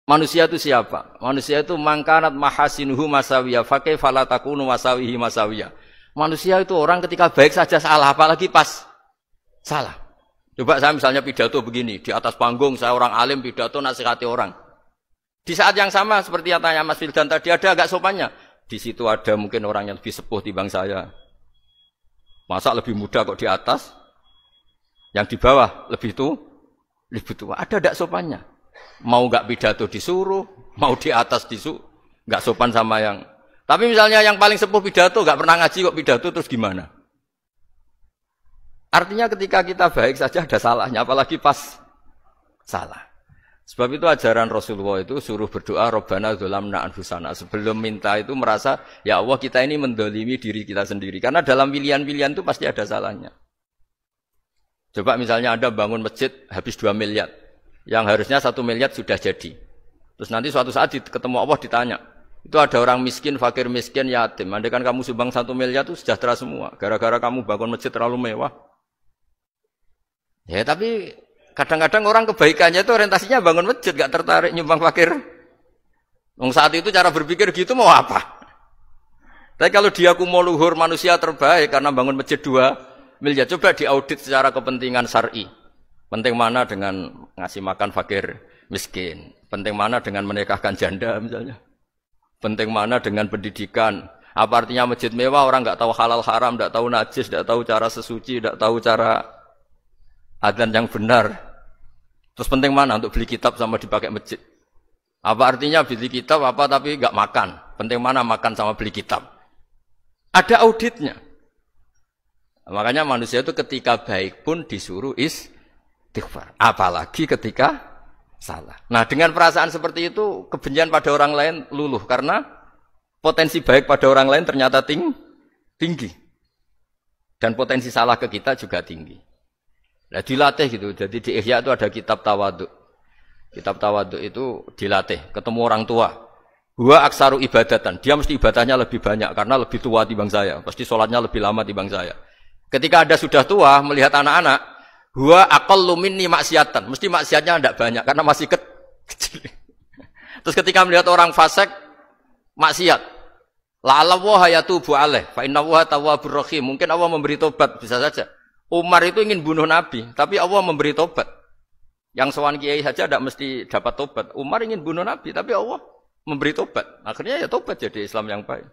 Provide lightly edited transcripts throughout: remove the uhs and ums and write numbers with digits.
Manusia itu siapa? Manusia itu mangkanat mahasinuhu masawiyah, fakaifa la takunu masawihi masawiyah. Manusia itu orang ketika baik saja salah, apalagi pas salah. Coba saya misalnya pidato begini, di atas panggung saya orang alim pidato nasihati orang. Di saat yang sama seperti yang tanya Mas Wildan tadi, ada agak sopannya. Di situ ada mungkin orang yang lebih sepuh timbang saya. Masa lebih muda kok di atas? Yang di bawah lebih tua. Ada agak sopannya. Mau enggak pidato disuruh, mau di atas disuruh, enggak sopan sama yang. Tapi misalnya yang paling sepuh pidato enggak pernah ngaji kok pidato terus gimana? Artinya ketika kita baik saja ada salahnya, apalagi pas salah. Sebab itu ajaran Rasulullah itu suruh berdoa Rabbana dzalamna anfusana. Sebelum minta itu merasa ya Allah kita ini mendolimi diri kita sendiri. Karena dalam pilihan-pilihan itu pasti ada salahnya. Coba misalnya Anda bangun masjid habis 2 miliar. Yang harusnya 1 miliar sudah jadi. Terus nanti suatu saat ketemu Allah ditanya. Itu ada orang miskin, fakir miskin, yatim. Andai kan kamu sumbang 1 miliar itu sejahtera semua. Gara-gara kamu bangun masjid terlalu mewah. Ya tapi kadang-kadang orang kebaikannya itu orientasinya bangun masjid. Gak tertarik nyumbang fakir. Saat itu cara berpikir gitu mau apa? Tapi kalau dia mau luhur manusia terbaik karena bangun masjid 2 miliar. Coba diaudit secara kepentingan syar'i. Penting mana dengan ngasih makan fakir miskin? Penting mana dengan menikahkan janda misalnya? Penting mana dengan pendidikan? Apa artinya masjid mewah orang nggak tahu halal haram, nggak tahu najis, nggak tahu cara sesuci, nggak tahu cara adzan yang benar. Terus penting mana untuk beli kitab sama dipakai masjid? Apa artinya beli kitab apa tapi nggak makan? Penting mana makan sama beli kitab? Ada auditnya. Makanya manusia itu ketika baik pun disuruh istighfar. Apalagi ketika salah. Nah dengan perasaan seperti itu kebencian pada orang lain luluh. Karena potensi baik pada orang lain ternyata tinggi. Dan potensi salah ke kita juga tinggi. Nah dilatih gitu. Jadi di Ihya itu ada kitab tawaduk. Kitab tawaduk itu dilatih. Ketemu orang tua. Huwa aksaru ibadatan. Dia mesti ibadahnya lebih banyak. Karena lebih tua timbang saya. Pasti sholatnya lebih lama timbang saya. Ketika Anda sudah tua melihat anak-anak. Huwa aqallu minni maksiatan. Mesti maksiatnya tidak banyak karena masih kecil. Terus ketika melihat orang fasik maksiat, la'alla wa yatubu alaih fa inna wa tawwabur rahim. Mungkin Allah memberi tobat bisa saja. Umar itu ingin bunuh Nabi, tapi Allah memberi tobat. Yang sowan kiai saja tidak mesti dapat tobat. Umar ingin bunuh Nabi, tapi Allah memberi tobat. Akhirnya ya tobat jadi Islam yang baik.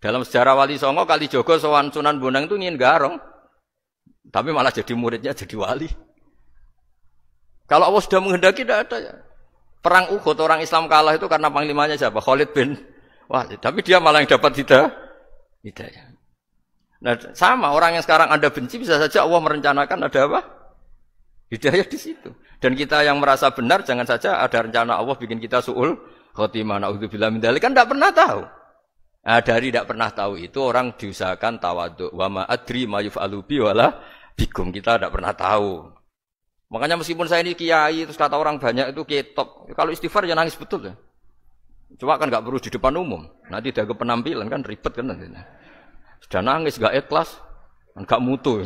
Dalam sejarah Wali Songo Kalijogo sowan Sunan Bonang itu ingin garong. Tapi malah jadi muridnya jadi wali. Kalau Allah sudah menghendaki tidak ada ya. Perang Uhud orang Islam kalah itu karena panglimanya siapa? Khalid bin Walid. Tapi dia malah yang dapat hidayah. Nah sama orang yang sekarang Anda benci bisa saja Allah merencanakan ada apa? Hidayah di situ. Dan kita yang merasa benar jangan saja ada rencana Allah bikin kita su'ul khotimah. Na'udzubillah min dzalik kan tidak pernah tahu. Nah, dari tidak pernah tahu itu orang diusahakan tawaduk. Wa ma adri ma yuf'alu bi wala bikum, kita tidak pernah tahu. Makanya meskipun saya ini kiai terus kata orang banyak itu ketok. Kalau istighfar ya nangis betul ya. Cuma kan enggak perlu di depan umum. Nanti ada penampilan kan ribet kan nanti. Sudah nangis enggak ikhlas, enggak mutu.